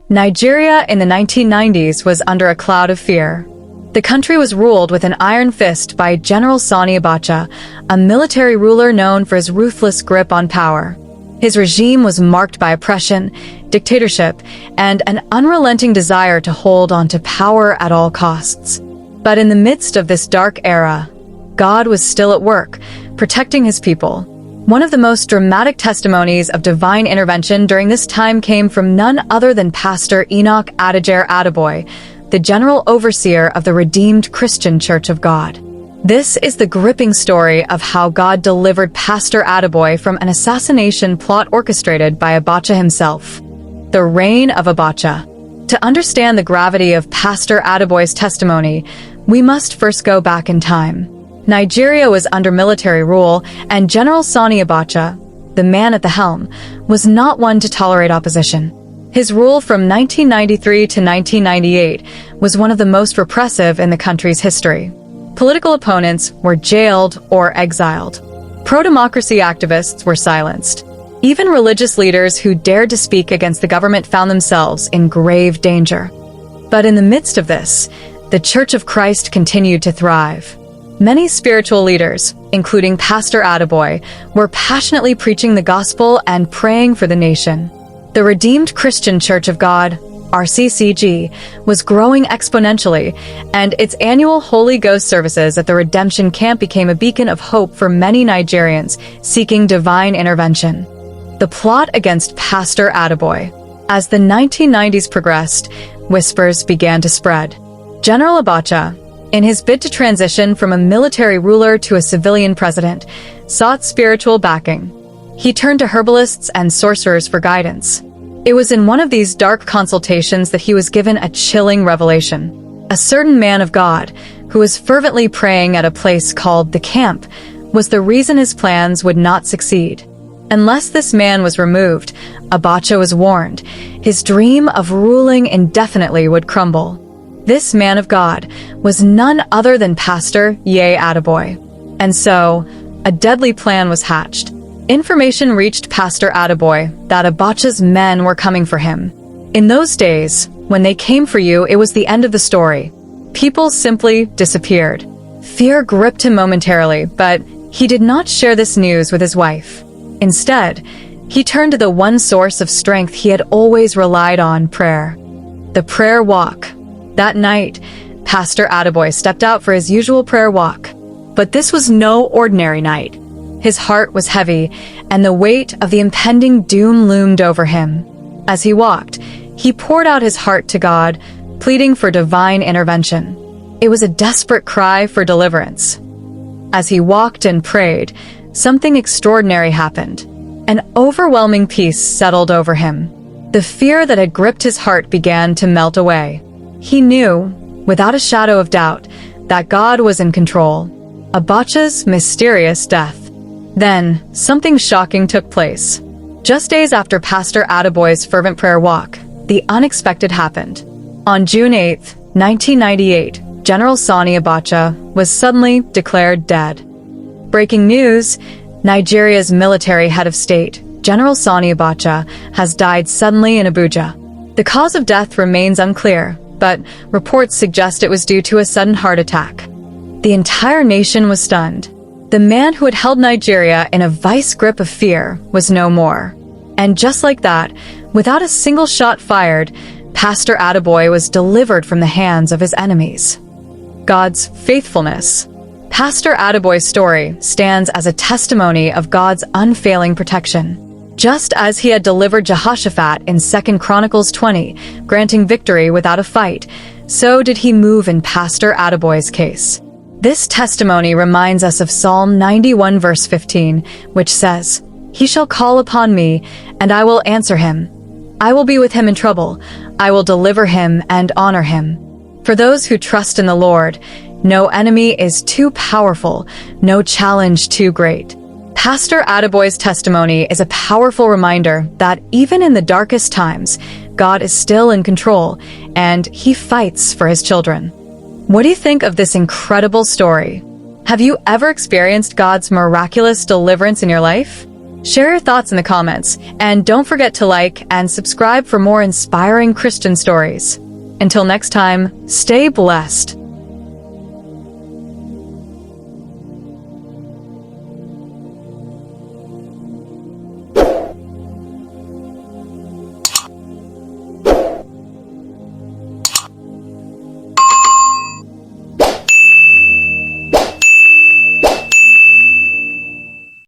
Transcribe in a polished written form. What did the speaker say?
Nigeria in the 1990s was under a cloud of fear. The country was ruled with an iron fist by General Sani Abacha, a military ruler known for his ruthless grip on power. His regime was marked by oppression, dictatorship, and an unrelenting desire to hold on to power at all costs. But in the midst of this dark era, God was still at work, protecting his people. One of the most dramatic testimonies of divine intervention during this time came from none other than Pastor Enoch Adeboye, the general overseer of the Redeemed Christian Church of God. This is the gripping story of how God delivered Pastor Adeboye from an assassination plot orchestrated by Abacha himself. The reign of Abacha. To understand the gravity of Pastor Adeboye's testimony, we must first go back in time. Nigeria was under military rule, and General Sani Abacha, the man at the helm, was not one to tolerate opposition. His rule from 1993 to 1998 was one of the most repressive in the country's history. Political opponents were jailed or exiled. Pro-democracy activists were silenced. Even religious leaders who dared to speak against the government found themselves in grave danger. But in the midst of this, the Church of Christ continued to thrive. Many spiritual leaders, including Pastor Adeboye, were passionately preaching the gospel and praying for the nation. The Redeemed Christian Church of God, RCCG, was growing exponentially, and its annual Holy Ghost services at the Redemption Camp became a beacon of hope for many Nigerians seeking divine intervention. The plot against Pastor Adeboye. As the 1990s progressed, whispers began to spread. General Abacha, in his bid to transition from a military ruler to a civilian president, sought spiritual backing. He turned to herbalists and sorcerers for guidance. It was in one of these dark consultations that he was given a chilling revelation. A certain man of God, who was fervently praying at a place called the camp, was the reason his plans would not succeed. Unless this man was removed, Abacha was warned, his dream of ruling indefinitely would crumble. This man of God was none other than Pastor Adeboye. And so, a deadly plan was hatched. Information reached Pastor Adeboye that Abacha's men were coming for him. In those days, when they came for you, it was the end of the story. People simply disappeared. Fear gripped him momentarily, but he did not share this news with his wife. Instead, he turned to the one source of strength he had always relied on, prayer. The prayer walk. That night, Pastor Adeboye stepped out for his usual prayer walk. But this was no ordinary night. His heart was heavy, and the weight of the impending doom loomed over him. As he walked, he poured out his heart to God, pleading for divine intervention. It was a desperate cry for deliverance. As he walked and prayed, something extraordinary happened. An overwhelming peace settled over him. The fear that had gripped his heart began to melt away. He knew, without a shadow of doubt, that God was in control. Abacha's mysterious death. Then, something shocking took place. Just days after Pastor Adeboye's fervent prayer walk, the unexpected happened. On June 8, 1998, General Sani Abacha was suddenly declared dead. Breaking news: Nigeria's military head of state, General Sani Abacha, has died suddenly in Abuja. The cause of death remains unclear, but reports suggest it was due to a sudden heart attack. The entire nation was stunned. The man who had held Nigeria in a vice grip of fear was no more. And just like that, without a single shot fired, Pastor Adeboye was delivered from the hands of his enemies. God's faithfulness. Pastor Adeboye's story stands as a testimony of God's unfailing protection. Just as he had delivered Jehoshaphat in 2 Chronicles 20, granting victory without a fight, so did he move in Pastor Adeboye's case. This testimony reminds us of Psalm 91 verse 15, which says, "He shall call upon me, and I will answer him. I will be with him in trouble. I will deliver him and honor him." For those who trust in the Lord, no enemy is too powerful, no challenge too great. Pastor Adeboye's testimony is a powerful reminder that even in the darkest times, God is still in control, and he fights for his children. What do you think of this incredible story? Have you ever experienced God's miraculous deliverance in your life? Share your thoughts in the comments, and don't forget to like and subscribe for more inspiring Christian stories. Until next time, stay blessed.